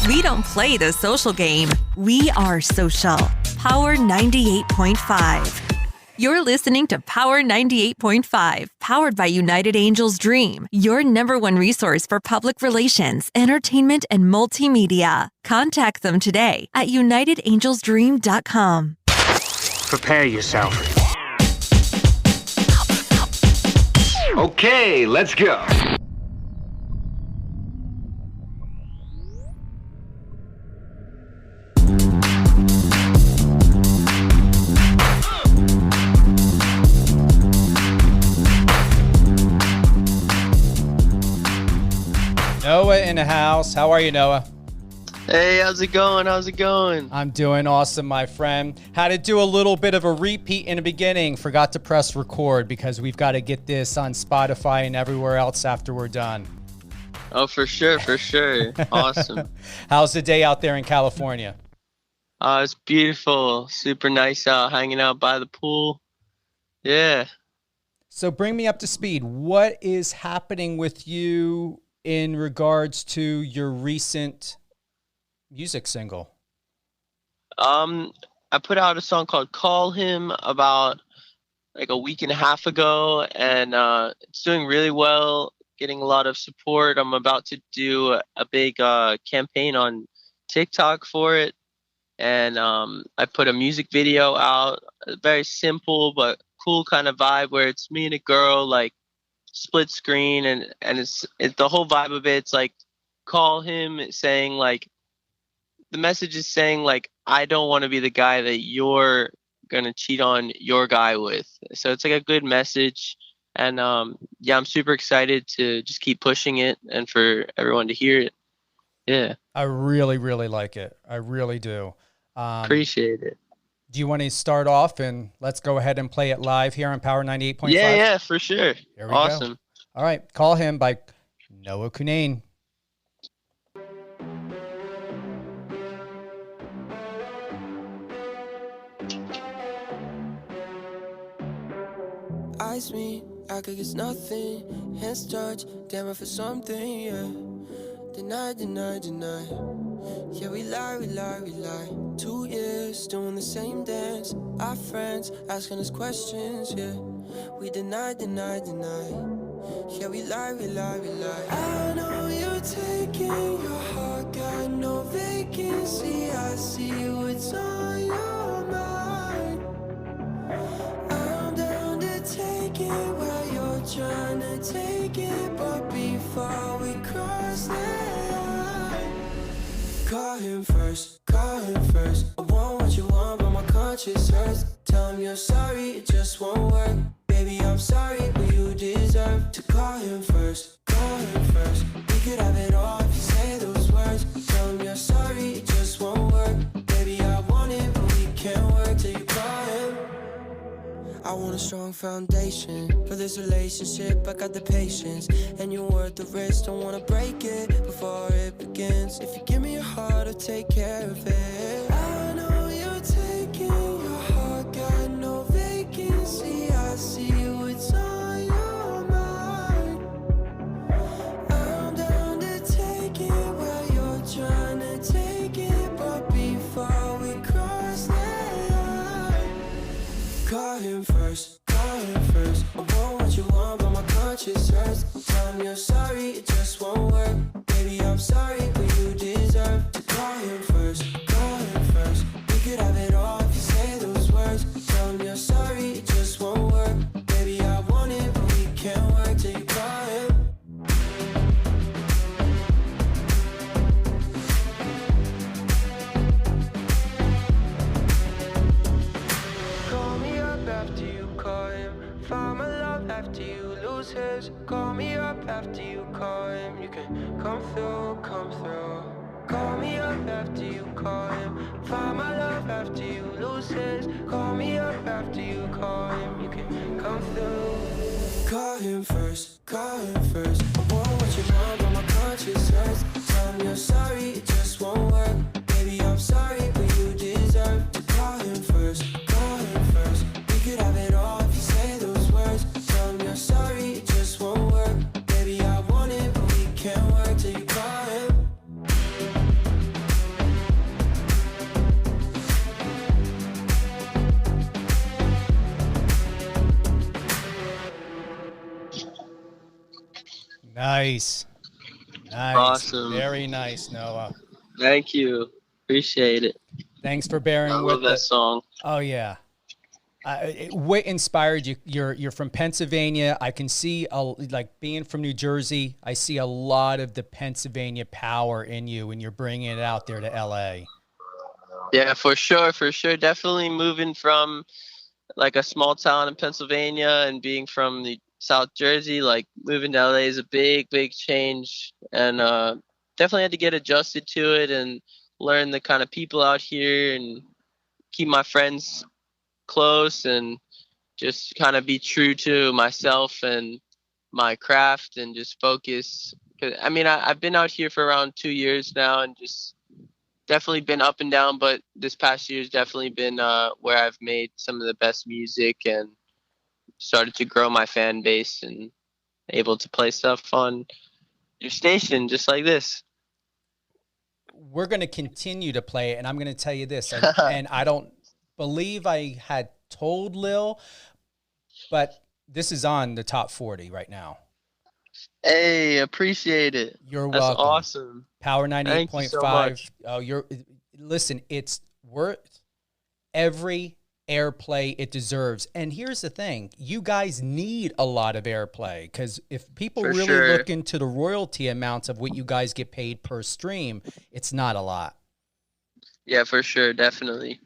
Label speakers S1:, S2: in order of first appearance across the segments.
S1: We don't play the social game. We are social. Power 98.5. You're listening to Power 98.5, powered by United Angels Dream, your #1 resource for public relations, entertainment, and multimedia. Contact them today at unitedangelsdream.com.
S2: Prepare yourself. Okay, let's go.
S3: Noah in the house. How are you, Noah?
S4: Hey, how's it going?
S3: I'm doing awesome, my friend. Had to do a little bit of a repeat in the beginning. Forgot to press record because we've got to get this on Spotify and everywhere else after we're done.
S4: Oh, for sure. Awesome.
S3: How's the day out there in California?
S4: It's beautiful. Super nice out, hanging out by the pool. Yeah.
S3: So bring me up to speed. What is happening with you in regards to your recent music single?
S4: I put out a song called Call Him about like a week and a half ago, and it's doing really well, getting a lot of support. I'm about to do a big campaign on TikTok for it, and I put a music video out, a very simple but cool kind of vibe where it's me and a girl, like split screen, and it's the whole vibe of it's like call him, saying like the message is saying like I don't want to be the guy that you're gonna cheat on your guy with. So it's like a good message, and yeah, I'm super excited to just keep pushing it and for everyone to hear it. Yeah,
S3: I really like it. I really do.
S4: Appreciate it.
S3: Do you want to start off and let's go ahead and play it live here on Power 98.5?
S4: Yeah, for sure.
S3: Here we
S4: Awesome.
S3: go. All right, Call Him by Noah Cunane.
S5: Eyes me, I could get nothing. Hands touch, damn it for something, yeah. Deny. Yeah, we lie. 2 years doing the same dance. Our friends asking us questions, yeah. We deny. Yeah, we lie. I know you're taking your heart, got no vacancy. I see what's on your mind. I'm down to take it while you're trying to take it, but before we cross that line, call him first. I want what you want, but my conscience hurts. Tell him you're sorry, it just won't work. Baby, I'm sorry, but you deserve to call him first. We could have it all if you say those words. Tell him you're sorry, it just won't work. Baby, I want it, but we can't work till you call him. I want a strong foundation for this relationship. I got the patience, and you're worth the risk. Don't wanna break it before it begins. If you give me your heart, I'll take care of it. I know you're taking your heart, got no vacancy. I see what's on your mind. I'm down to take it while you're trying to take it, but before we cross that line, call him first. I want what you want, but my conscience hurts. Tell him you're sorry, it just won't work. Baby, I'm sorry, but you deserve to call him first. We could have it all if you say those words. Tell him you're sorry, it just won't work. Baby, I want it, but we can't work till you call him. Call me up after you call him. Find my love after you lose his. Call me up after you call him. You can come through. Call me up after you call him. Find my love after you lose his. Call me up after you call him. You can come through. Call him first. I want what you want, but my conscience hurts. Tell him you're sorry, it just won't work. Baby, I'm sorry, but you deserve to call him first. We could have it all if you say those words. Tell him you're sorry, it just won't work. Baby, I want it, but we can't work till you call him.
S3: Nice.
S4: Awesome.
S3: Very nice, Noah.
S4: Thank you. Appreciate it.
S3: Thanks for bearing
S4: I
S3: with
S4: love that song.
S3: Oh yeah. What inspired you? You're from Pennsylvania. I can see like being from New Jersey. I see a lot of the Pennsylvania power in you, and you're bringing it out there to LA.
S4: Yeah, for sure. Definitely moving from like a small town in Pennsylvania and being from the South Jersey, like moving to LA is a big change, and definitely had to get adjusted to it and learn the kind of people out here and keep my friends close and just kind of be true to myself and my craft and just focus. 'Cause, I mean, I've been out here for around 2 years now and just definitely been up and down, but this past year has definitely been where I've made some of the best music and started to grow my fan base and able to play stuff on your station just like this.
S3: We're going to continue to play it, and I'm going to tell you this, and I don't believe I had told Lil, but this is on the top 40 right now.
S4: Hey, appreciate it.
S3: You're
S4: That's
S3: welcome.
S4: awesome.
S3: Power 98.5.
S4: Thank you so much.
S3: Oh, listen, it's worth every airplay it deserves. And here's the thing, you guys need a lot of airplay, because if people look into the royalty amounts of what you guys get paid per stream, it's not a lot.
S4: Yeah, for sure. Definitely.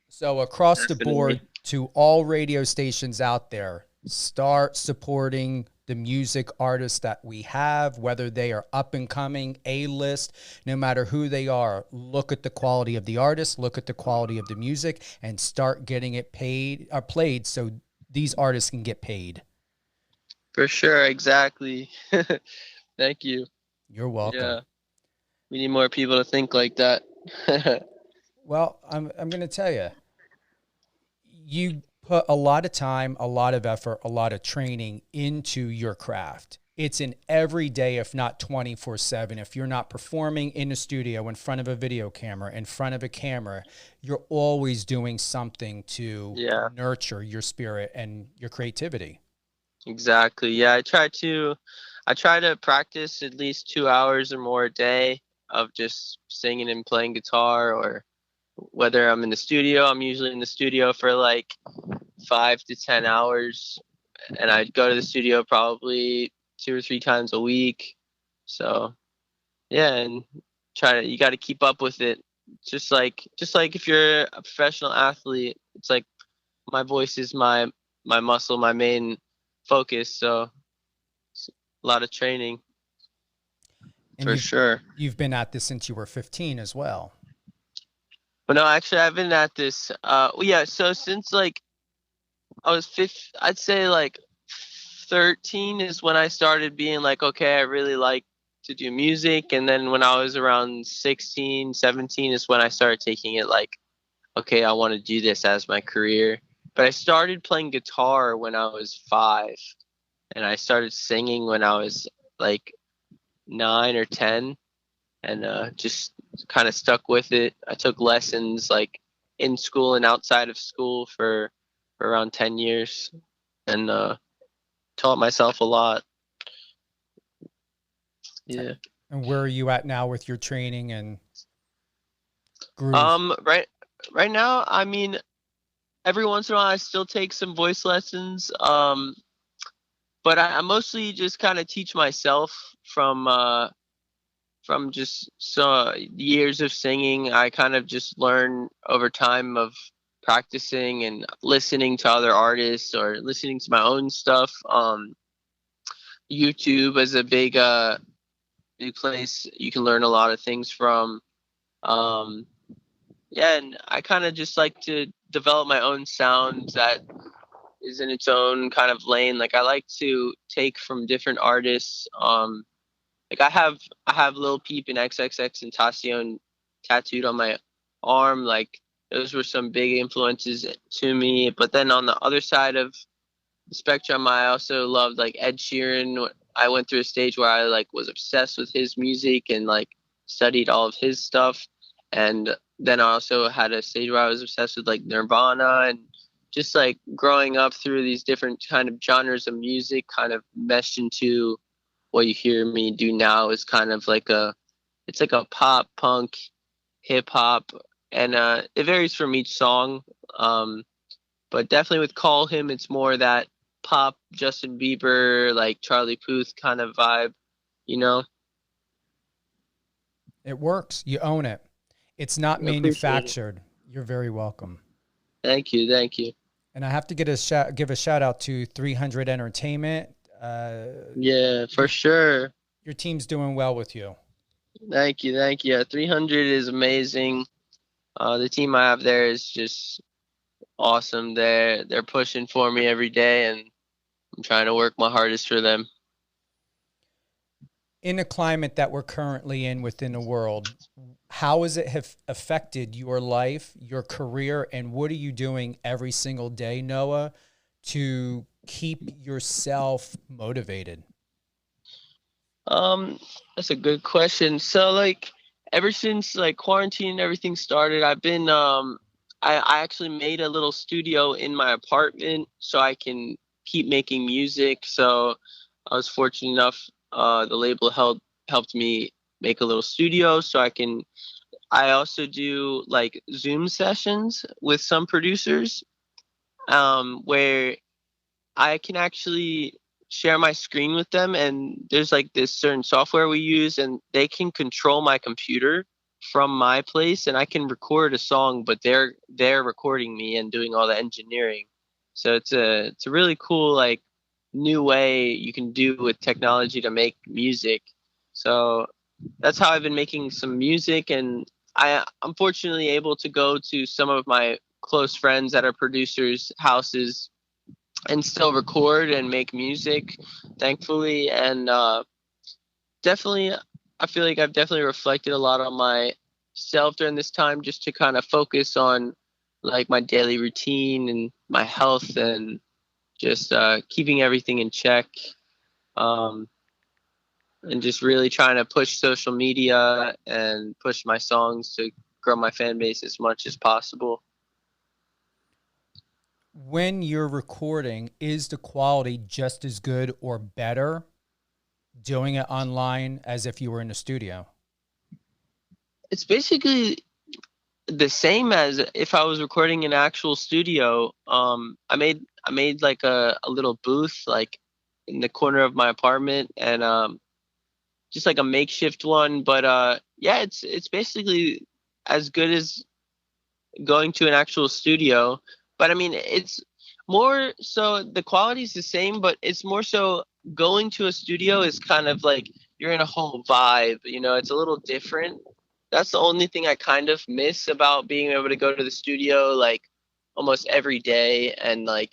S3: So across the board, to all radio stations out there, start supporting the music artists that we have, whether they are up and coming, A-list, no matter who they are. Look at the quality of the artist, look at the quality of the music, and start getting it paid or played so these artists can get paid.
S4: For sure, exactly. Thank you.
S3: You're welcome.
S4: Yeah, we need more people to think like that.
S3: Well, I'm going to tell you, you put a lot of time, a lot of effort, a lot of training into your craft. It's an everyday, if not 24/7. If you're not performing in the studio, in front of a video camera, in front of a camera, you're always doing something to nurture your spirit and your creativity.
S4: Exactly. Yeah, I try to practice at least 2 hours or more a day of just singing and playing guitar, or whether I'm in the studio, I'm usually in the studio for like 5 to 10 hours, and I'd go to the studio probably 2 or 3 times a week. So yeah, and you got to keep up with it. Just like if you're a professional athlete, it's like my voice is my muscle, my main focus. So it's a lot of training. And for sure.
S3: You've been at this since you were 15 as well.
S4: But no, actually, I've been at this. So since like I was I'd say like 13 is when I started being like, okay, I really like to do music. And then when I was around 16, 17 is when I started taking it like, okay, I want to do this as my career. But I started playing guitar when I was 5, and I started singing when I was like 9 or 10, and just kind of stuck with it. I took lessons like in school and outside of school for around 10 years, and taught myself a lot. Yeah.
S3: And where are you at now with your training and groove?
S4: Right now, I mean, every once in a while I still take some voice lessons, but I mostly just kind of teach myself from just years of singing. I kind of just learn over time of practicing and listening to other artists or listening to my own stuff. YouTube is a big place you can learn a lot of things from. And I kind of just like to develop my own sound that is in its own kind of lane. Like I like to take from different artists. Like I have Lil Peep and XXXTentacion tattooed on my arm. Like those were some big influences to me. But then on the other side of the spectrum, I also loved like Ed Sheeran. I went through a stage where I like was obsessed with his music and like studied all of his stuff. And then I also had a stage where I was obsessed with like Nirvana, and just like growing up through these different kind of genres of music kind of meshed into what you hear me do now is kind of like it's like a pop, punk, hip hop, and it varies from each song. But definitely with Call Him, it's more that pop, Justin Bieber, like Charlie Puth kind of vibe, you know?
S3: It works. You own it. It's not
S4: I appreciate it.
S3: manufactured. You're very welcome.
S4: Thank you. Thank you.
S3: And I have to give a shout out to 300 Entertainment.
S4: Yeah, for sure.
S3: Your team's doing well with you.
S4: Thank you. Thank you. 300 is amazing. The team I have there is just awesome. They're pushing for me every day, and I'm trying to work my hardest for them.
S3: In the climate that we're currently in within the world, how has it have affected your life, your career, and what are you doing every single day, Noah, to keep yourself motivated?
S4: That's a good question. So like ever since like quarantine and everything started, I've been I actually made a little studio in my apartment so I can keep making music. So I was fortunate enough, the label helped me make a little studio so I also do like Zoom sessions with some producers, where I can actually share my screen with them, and there's like this certain software we use, and they can control my computer from my place, and I can record a song, but they're recording me and doing all the engineering. So it's a really cool like new way you can do with technology to make music. So that's how I've been making some music, and I'm fortunately able to go to some of my close friends that are producers' houses and still record and make music, thankfully. And definitely, I feel like I've definitely reflected a lot on myself during this time, just to kind of focus on like my daily routine and my health, and just keeping everything in check, and just really trying to push social media and push my songs to grow my fan base as much as possible.
S3: When you're recording, is the quality just as good or better doing it online as if you were in the studio?
S4: It's basically the same as if I was recording in an actual studio. I made like a little booth like in the corner of my apartment, and just like a makeshift one. But yeah, it's basically as good as going to an actual studio. But I mean, it's more so the quality is the same, but it's more so going to a studio is kind of like you're in a whole vibe, you know, it's a little different. That's the only thing I kind of miss about being able to go to the studio like almost every day and like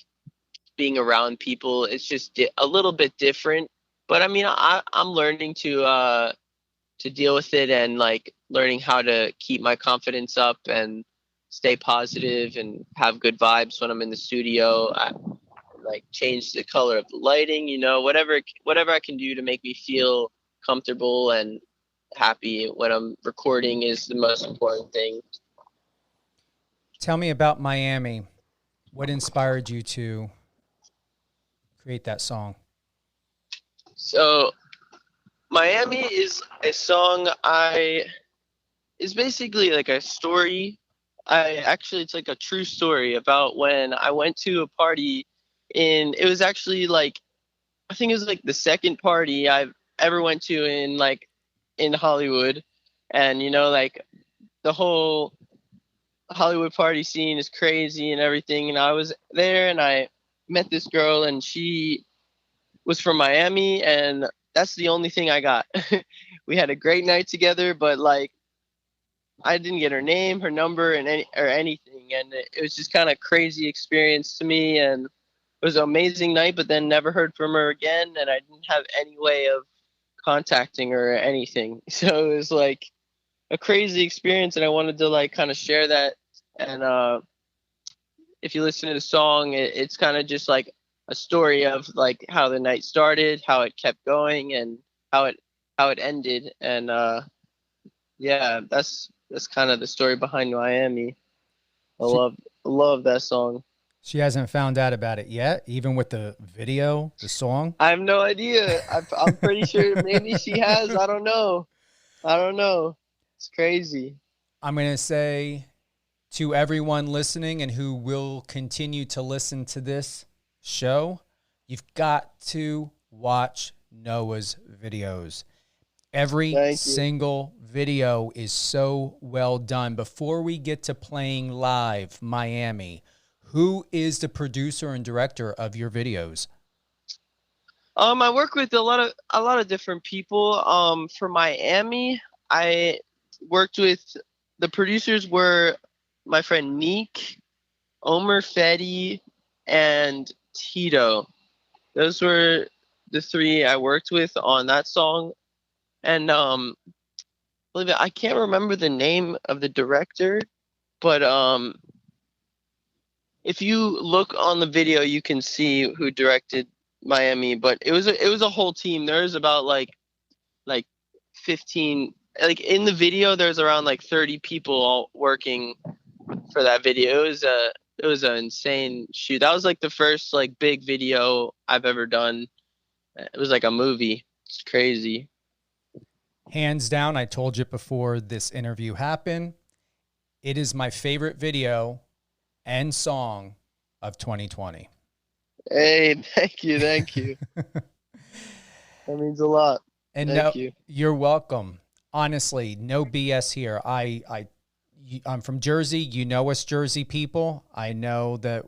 S4: being around people. It's just a little bit different. But I mean, I'm learning to deal with it, and like learning how to keep my confidence up and stay positive and have good vibes when I'm in the studio. I like change the color of the lighting, you know, whatever I can do to make me feel comfortable and happy when I'm recording is the most important thing.
S3: Tell me about Miami. What inspired you to create that song?
S4: So Miami is a song is basically like a story. It's like a true story about when I went to a party it was actually like, I think it was like the second party I've ever went to in Hollywood. And, you know, like the whole Hollywood party scene is crazy and everything. And I was there and I met this girl, and she was from Miami, and that's the only thing I got. We had a great night together, but like, I didn't get her name, her number, and anything, and it was just kind of crazy experience to me, and it was an amazing night. But then never heard from her again, and I didn't have any way of contacting her or anything. So it was like a crazy experience, and I wanted to like kind of share that. And if you listen to the song, it's kind of just like a story of like how the night started, how it kept going, and how it ended, and yeah, that's kind of the story behind Miami. I love that song.
S3: She hasn't found out about it yet, even with the video, the song.
S4: I have no idea. I'm pretty sure maybe she has. I don't know. I don't know. It's crazy.
S3: I'm going to say to everyone listening and who will continue to listen to this show, you've got to watch Noah's videos. Every single video is so well done. Before we get to playing live Miami, who is the producer and director of your videos?
S4: I work with a lot of different people. For Miami, I worked with the producers were my friend Neek, Omer Fetty, and Tito. Those were the three I worked with on that song. And believe it, I can't remember the name of the director, but if you look on the video, you can see who directed Miami. But it was a whole team. There was about like 15. Like in the video, there's around like 30 people all working for that video. It was an insane shoot. That was like the first like big video I've ever done. It was like a movie. It's crazy.
S3: Hands down, I told you before this interview happened, it is my favorite video and song of 2020.
S4: Hey, thank you. That means a lot.
S3: And
S4: Thank you.
S3: You're welcome. Honestly, no BS here. I'm from Jersey. You know us Jersey people. I know that,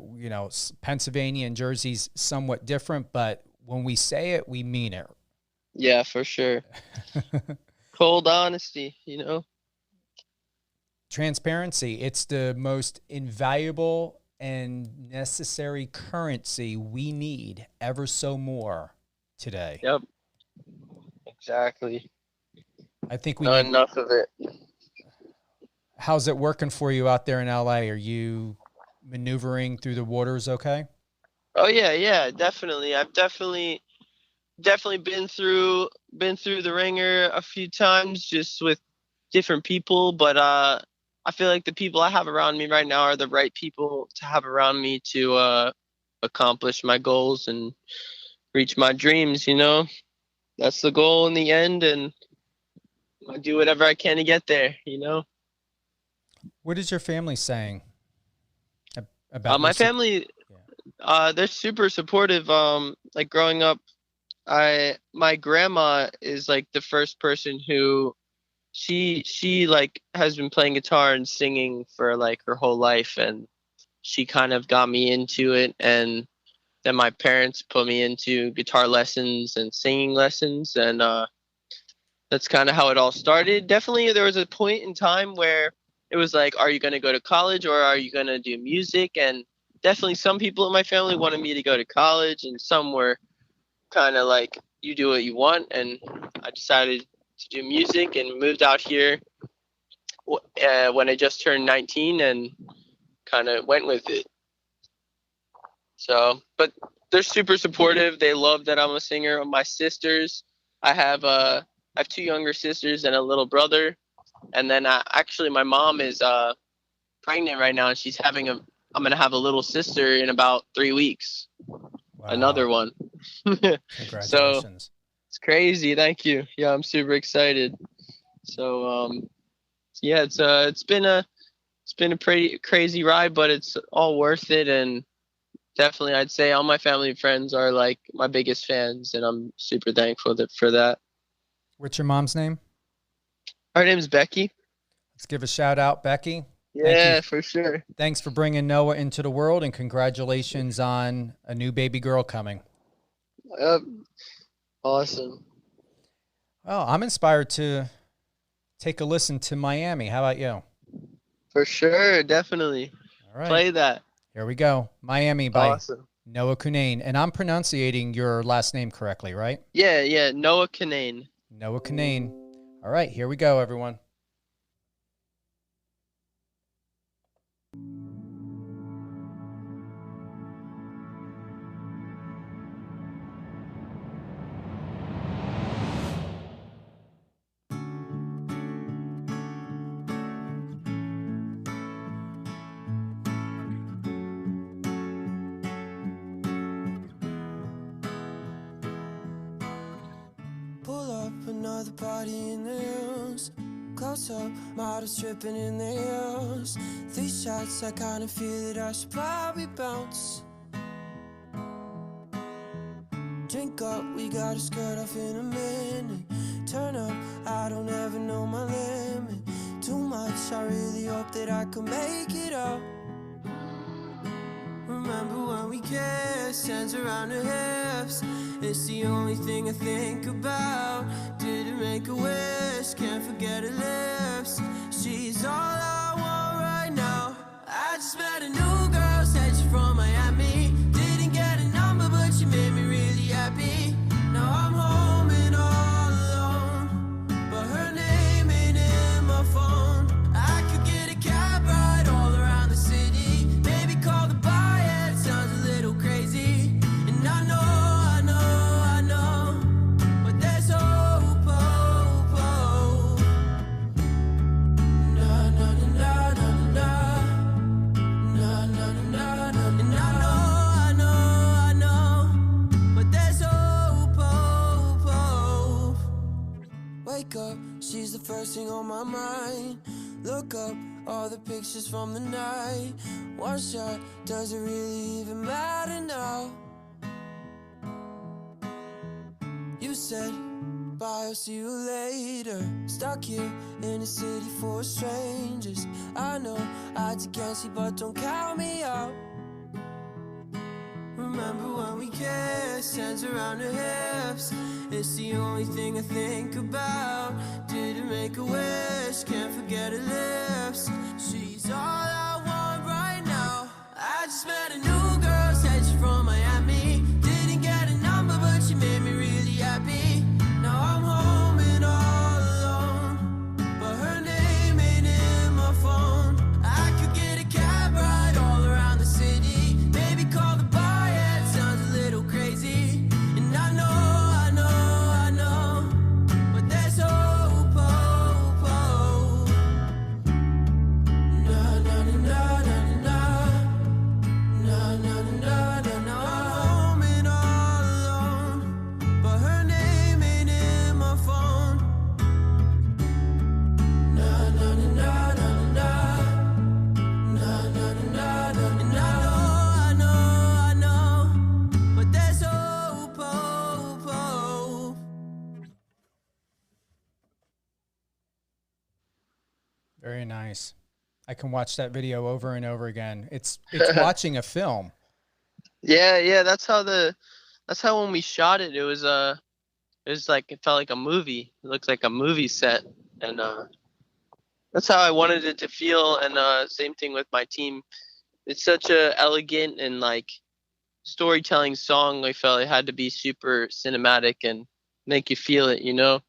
S3: Pennsylvania and Jersey's somewhat different, but when we say it, we mean it.
S4: Yeah, for sure. Cold honesty,
S3: Transparency. It's the most invaluable and necessary currency we need ever so more today.
S4: Yep. Exactly.
S3: I think
S4: Not enough of it.
S3: How's it working for you out there in LA? Are you maneuvering through the waters okay?
S4: Oh yeah, definitely. I've definitely been through the ringer a few times just with different people, but I feel like the people I have around me right now are the right people to have around me to accomplish my goals and reach my dreams, That's the goal in the end, and I do whatever I can to get there,
S3: What is your family saying about
S4: my family? They're super supportive. Like growing up, my grandma is like the first person who she like has been playing guitar and singing for like her whole life, and she kind of got me into it, and then my parents put me into guitar lessons and singing lessons, and that's kind of how it all started. Definitely there was a point in time where it was like, are you going to go to college or are you going to do music? And definitely some people in my family wanted me to go to college, and some were kind of like, you do what you want. And I decided to do music and moved out here when I just turned 19 and kind of went with it. So, but they're super supportive. They love that I'm a singer. My sisters, I have two younger sisters and a little brother. And then actually my mom is pregnant right now, and I'm going to have a little sister in about 3 weeks. Wow. Another one.
S3: Congratulations.
S4: So it's crazy. Thank you. Yeah, I'm super excited. So yeah, it's been a pretty crazy ride, but it's all worth it. And definitely I'd say all my family and friends are like my biggest fans, and I'm super thankful for that.
S3: What's your mom's name?
S4: Her name's Becky.
S3: Let's give a shout out, Becky.
S4: Yeah, for sure.
S3: Thanks for bringing Noah into the world, and congratulations on a new baby girl coming.
S4: Awesome.
S3: Well, I'm inspired to take a listen to Miami. How about you?
S4: For sure, definitely.
S3: All right.
S4: Play that.
S3: Here we go. Miami by
S4: Awesome.
S3: Noah Cunane. And I'm pronunciating your last name correctly, right?
S4: Yeah, Noah Cunane.
S3: Noah Cunane. All right, here we go, everyone.
S5: Pull up another party in the hills. Close up, models tripping in the hills. 3 shots, I kinda feel that I should probably bounce. Drink up, we gotta skirt off in a minute. Turn up, I don't ever know my limit. Too much, I really hope that I can make it up. Remember when we kissed, hands around her hips. It's the only thing I think about. Didn't make a wish, can't forget her lips. She's all I want right now. I just met a new girl, said she's from Miami. Didn't get a number, but she made me really happy. Now I'm home and all alone, but her name ain't in my phone. I could get a cab ride all around the city. Maybe call the bar, yeah, it sounds a little crazy. And I know, but there's hope, hope, hope. Na na na na na na na na na. And I know, but there's hope, hope, hope. Wake up, she's the first thing on my mind. Look up all the pictures from the night. One shot, does it really even matter now? You said, bye, I'll see you later. Stuck here in the city for strangers. I know I can't see, but don't count me out. Remember when we kissed, hands around her hips. It's the only thing I think about. Didn't make a wish, can't forget her lips. She's all I want right now. I just met a new girl, said she's from Miami. Didn't get a number, but she made me really happy. Now I'm home and all alone, but her name ain't in my phone. I could get a cab ride all around the city. Maybe call the bar, yeah, it sounds a little crazy. And I know, but there's hope, hope, hope. Na na na na na na na na na na na. I'm home and all alone, but her name ain't in my phone. Na na na na na na na na na na. And I know, but there's hope, hope, hope.
S3: Very nice. I can watch that video over and over again. It's watching a film.
S4: Yeah, that's how when we shot it, it was like, it felt like a movie. It looks like a movie set, and that's how I wanted it to feel. And same thing with my team. It's such a elegant and like storytelling song. I felt it had to be super cinematic and make you feel it, you know?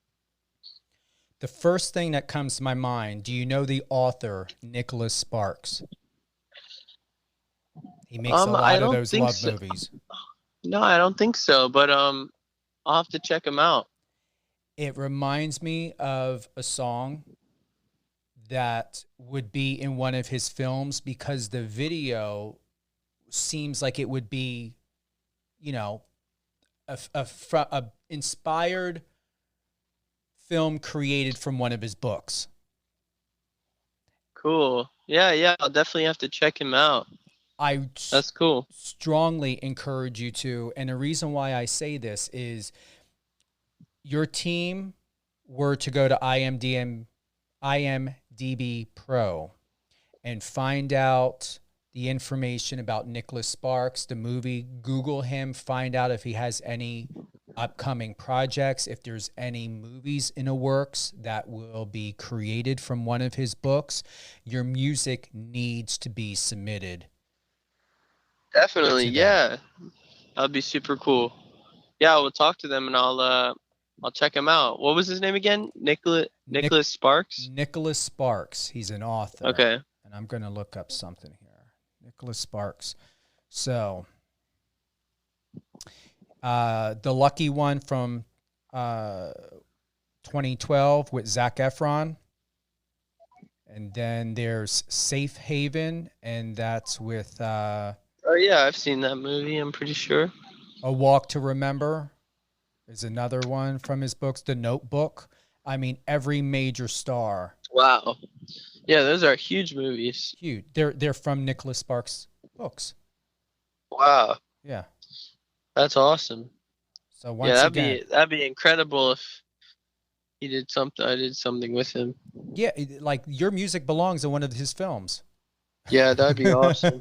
S3: The first thing that comes to my mind, do you know the author, Nicholas Sparks? He makes a lot of those love movies.
S4: No, I don't think so, but I'll have to check him out.
S3: It reminds me of a song that would be in one of his films because the video seems like it would be, you know, a inspired film created from one of his books.
S4: Cool. Yeah, I'll definitely have to check him out. That's cool.
S3: Strongly encourage you to. And the reason why I say this is your team were to go to IMDb Pro and find out the information about Nicholas Sparks, the movie. Google him, find out if he has any upcoming projects, if there's any movies in the works that will be created from one of his books. Your music needs to be submitted.
S4: Definitely, yeah. That'd be super cool. Yeah, we'll talk to them and I'll check him out. What was his name again? Nicholas Sparks?
S3: Nicholas Sparks. He's an author.
S4: Okay.
S3: And I'm going to look up something here. Nicholas Sparks. So, the lucky one from 2012 with Zac Efron. And then there's Safe Haven, and that's with...
S4: oh, yeah, I've seen that movie, I'm pretty sure.
S3: A Walk to Remember is another one from his books. The Notebook. I mean, every major star.
S4: Wow. Yeah, those are huge movies.
S3: Huge. They're from Nicholas Sparks' books.
S4: Wow.
S3: Yeah.
S4: That's awesome.
S3: So once again,
S4: that'd be incredible if he did something. I did something with him.
S3: yeah, like your music belongs in one of his films.
S4: Yeah, that'd be awesome.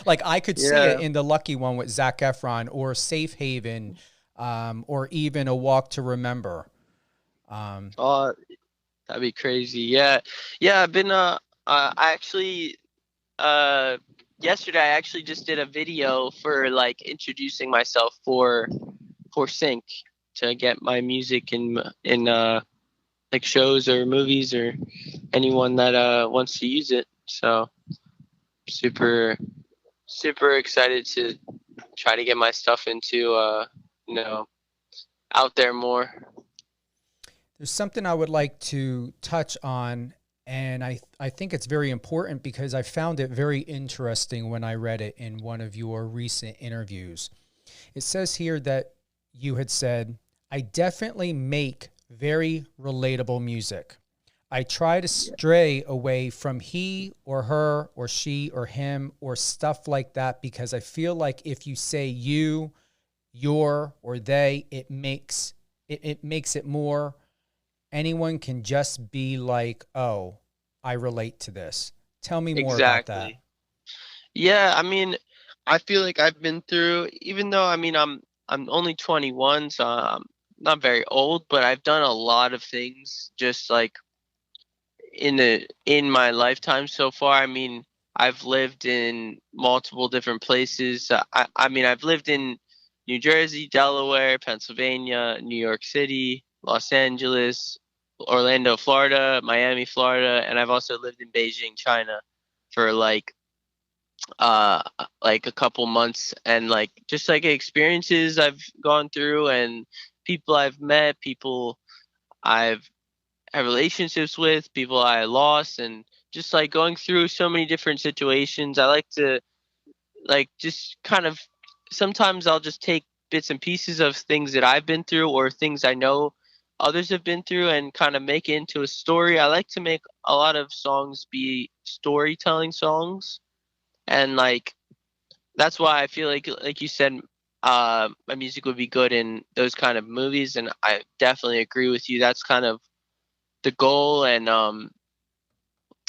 S3: Like I could see
S4: Yeah.
S3: it in The Lucky One with Zac Efron, or Safe Haven, or even A Walk to Remember.
S4: Oh, that'd be crazy. Yeah, yeah. I've been I actually yesterday I actually just did a video for like introducing myself for Sync to get my music in like shows or movies or anyone that wants to use it. So super excited to try to get my stuff into you know, out there more.
S3: There's something I would like to touch on, and I think it's very important because I found it very interesting when I read it in one of your recent interviews. It says here that you had said, "I definitely make very relatable music. I try to stray away from he or her or she or him or stuff like that because I feel like if you say you, your, or they, it makes it more, anyone can just be like, oh, I relate to this." Tell me more about that.
S4: Yeah, I mean, I feel like I've been through, even though I mean I'm only 21, so I'm not very old, but I've done a lot of things just like in my lifetime so far. I mean, I've lived in multiple different places. I mean, I've lived in New Jersey, Delaware, Pennsylvania, New York City, Los Angeles, Orlando, Florida, Miami, Florida, and I've also lived in Beijing, China for like a couple months, and like just like experiences I've gone through and people I've met, people I've had relationships with, people I lost, and just like going through so many different situations. I like to like just kind of sometimes I'll just take bits and pieces of things that I've been through or things I know others have been through and kind of make it into a story. I like to make a lot of songs be storytelling songs, and like that's why I feel like you said, my music would be good in those kind of movies, and I definitely agree with you. That's kind of the goal, and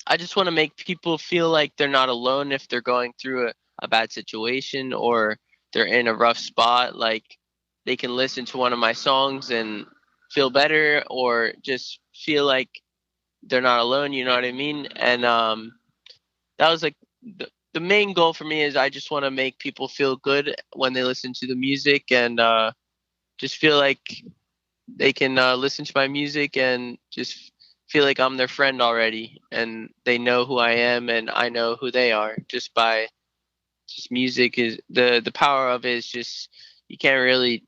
S4: I just want to make people feel like they're not alone if they're going through a bad situation or they're in a rough spot. Like they can listen to one of my songs and feel better, or just feel like they're not alone. You know what I mean? And that was like the main goal for me is I just want to make people feel good when they listen to the music, and just feel like they can listen to my music and just feel like I'm their friend already, and they know who I am and I know who they are just by just music. Is the power of it is just you can't really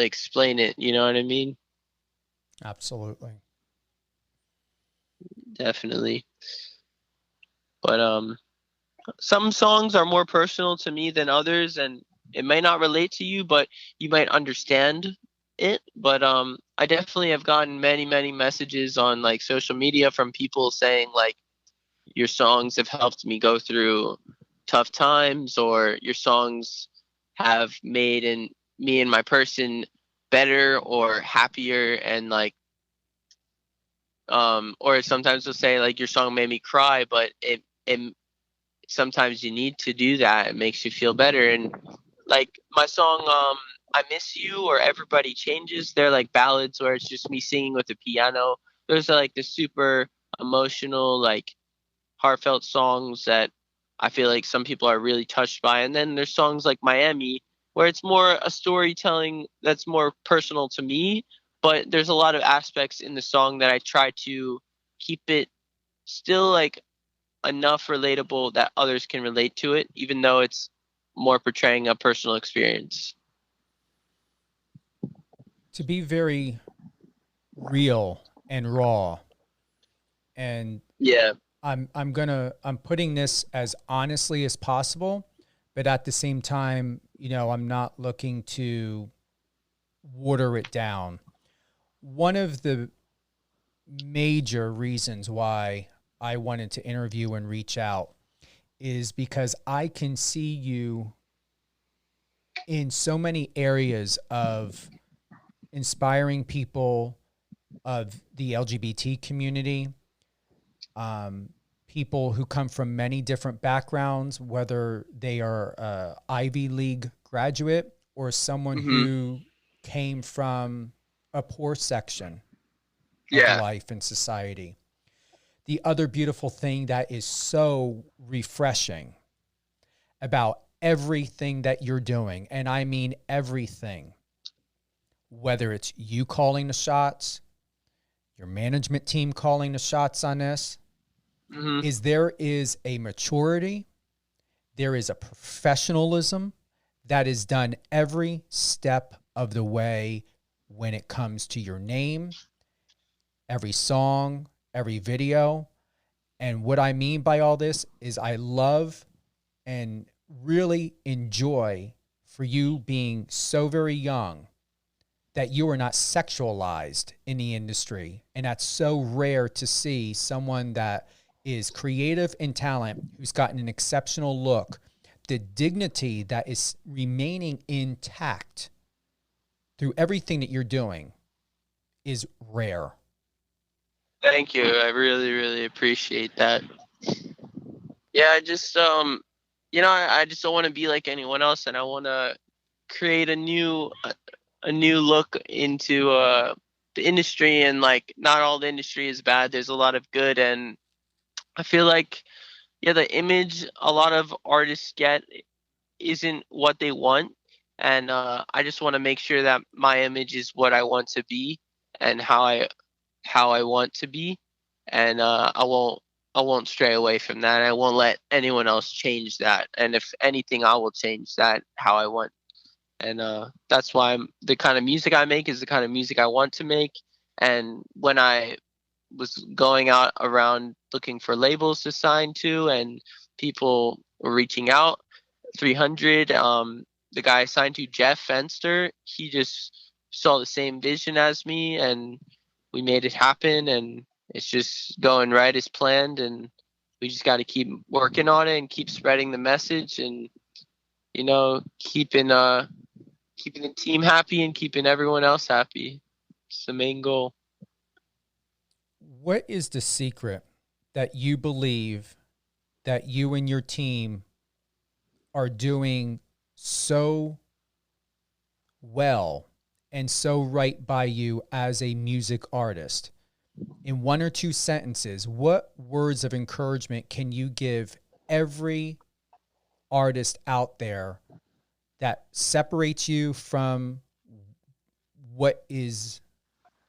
S4: explain it. You know what I mean?
S3: Absolutely.
S4: Definitely. But some songs are more personal to me than others, and it may not relate to you, but you might understand it. But I definitely have gotten many messages on like social media from people saying like your songs have helped me go through tough times, or your songs have made me and my person better or happier, and like or sometimes they'll say like your song made me cry, but it sometimes you need to do that. It makes you feel better. And like my song I Miss You or Everybody Changes, they're like ballads where it's just me singing with the piano. Those are like the super emotional, like heartfelt songs that I feel like some people are really touched by. And then there's songs like Miami where it's more a storytelling that's more personal to me, but there's a lot of aspects in the song that I try to keep it still like enough relatable that others can relate to it, even though it's more portraying a personal experience.
S3: To be very real and raw, and
S4: Yeah.
S3: I'm putting this as honestly as possible, but at the same time, you know, I'm not looking to water it down. One of the major reasons why I wanted to interview and reach out is because I can see you in so many areas of inspiring people of the LGBT community, people who come from many different backgrounds, whether they are Ivy League graduate or someone who came from a poor section of life and society. The other beautiful thing that is so refreshing about everything that you're doing, and I mean everything, whether it's you calling the shots, your management team calling the shots on this, is there is a maturity, there is a professionalism that is done every step of the way when it comes to your name, every song, every video. And what I mean by all this is I love and really enjoy for you being so very young that you are not sexualized in the industry. And that's so rare to see someone that is creative and talent, who's gotten an exceptional look, the dignity that is remaining intact through everything that you're doing is rare.
S4: Thank you. I really, really appreciate that. Yeah, I just, I just don't want to be like anyone else, and I want to create a new look into the industry. And like, not all the industry is bad. There's a lot of good, and I feel like, the image a lot of artists get isn't what they want, and I just want to make sure that my image is what I want to be and how I want to be, and I won't stray away from that. I won't let anyone else change that, and if anything, I will change that how I want. And that's why the kind of music I make is the kind of music I want to make. And when I was going out around looking for labels to sign to, and people were reaching out, 300, the guy I signed to, Jeff Fenster, he just saw the same vision as me, and we made it happen, and it's just going right as planned, and we just got to keep working on it and keep spreading the message, and keeping the team happy and keeping everyone else happy. It's the main goal.
S3: What is the secret that you believe that you and your team are doing so well and so right by you as a music artist? In one or two sentences, what words of encouragement can you give every artist out there that separates you from what is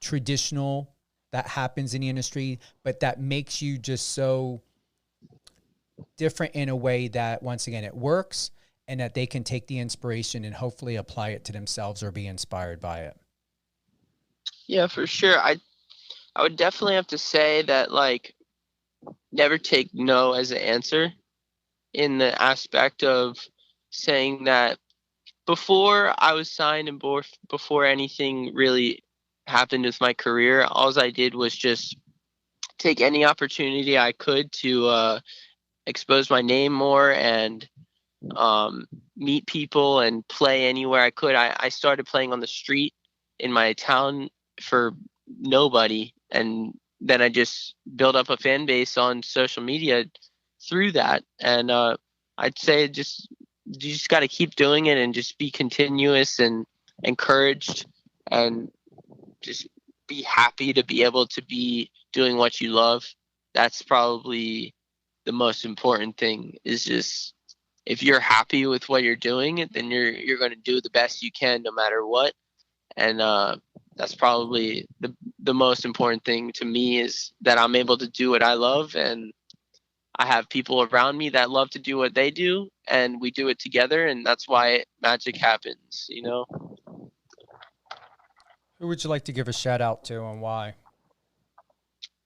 S3: traditional that happens in the industry, but that makes you just so different in a way that, once again, it works, and that they can take the inspiration and hopefully apply it to themselves or be inspired by it?
S4: Yeah, for sure. I would definitely have to say that, like, never take no as an answer, in the aspect of saying that before I was signed and before anything really happened with my career, all I did was just take any opportunity I could to expose my name more and meet people and play anywhere I could. I started playing on the street in my town for nobody, and then I just built up a fan base on social media through that. And I'd say you just got to keep doing it and just be continuous and encouraged, and just be happy to be able to be doing what you love. That's probably the most important thing, is just, if you're happy with what you're doing, then you're going to do the best you can no matter what. And that's probably the most important thing to me, is that I'm able to do what I love, and I have people around me that love to do what they do, and we do it together, and that's why magic happens,
S3: Who would you like to give a shout out to, and why?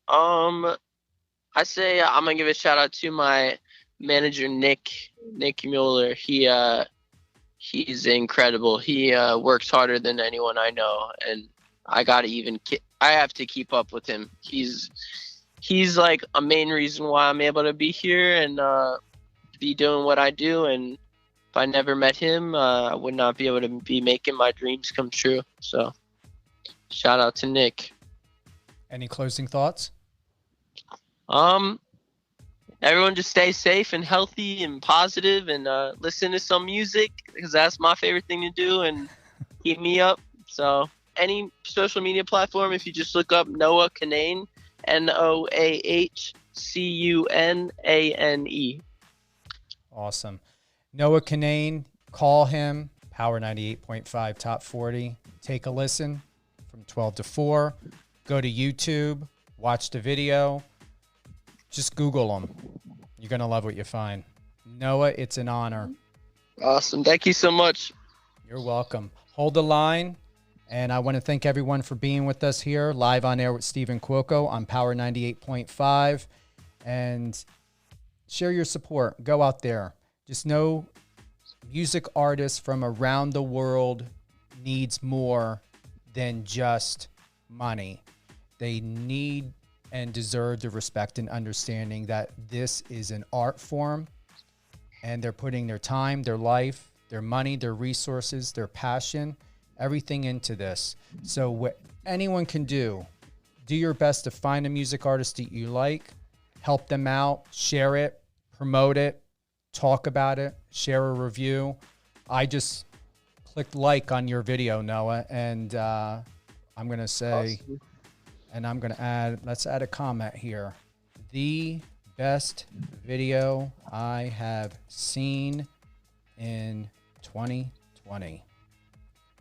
S4: I say I'm gonna give a shout out to my manager, Nick Mueller. he's incredible. He works harder than anyone I know, and I have to keep up with him. He's like a main reason why I'm able to be here and be doing what I do. And if I never met him, I would not be able to be making my dreams come true. So shout out to Nick.
S3: Any closing thoughts?
S4: Everyone just stay safe and healthy and positive, and listen to some music, because that's my favorite thing to do and keep me up. So any social media platform, if you just look up Noah Cunane, Noahcunane.
S3: Awesome. Noah Cunane, call him, Power 98.5 Top 40. Take a listen from 12 to 4. Go to YouTube, watch the video. Just Google him. You're going to love what you find. Noah, it's an honor.
S4: Awesome. Thank you so much.
S3: You're welcome. Hold the line. And I want to thank everyone for being with us here, live on air with Stephen Cuoco on Power 98.5. And share your support. Go out there. Just know music artists from around the world needs more than just money. They need and deserve the respect and understanding that this is an art form, and they're putting their time, their life, their money, their resources, their passion, everything into this. So what anyone can do your best to find a music artist that you like, help them out, share it, promote it, talk about it, share a review. I just clicked like on your video, Noah, and I'm going to say, awesome. And I'm going to let's add a comment here. The best video I have seen in 2020.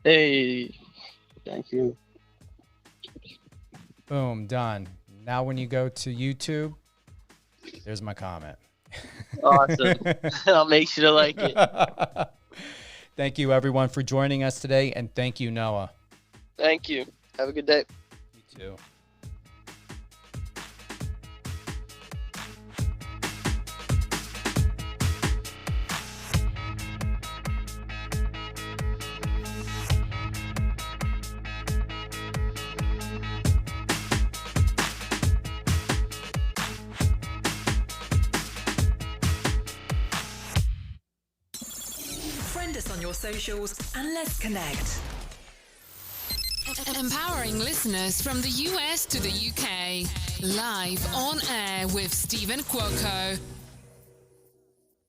S4: Hey, thank you.
S3: Boom, done. Now when you go to YouTube, there's my comment.
S4: Awesome. I'll make sure to like it.
S3: Thank you, everyone, for joining us today, and thank you, Noah.
S4: Thank you. Have a good day.
S3: You too.
S6: Friend us on your socials and let's connect.
S7: Empowering listeners from the US to the UK. Live on air with Stephen Cuoco.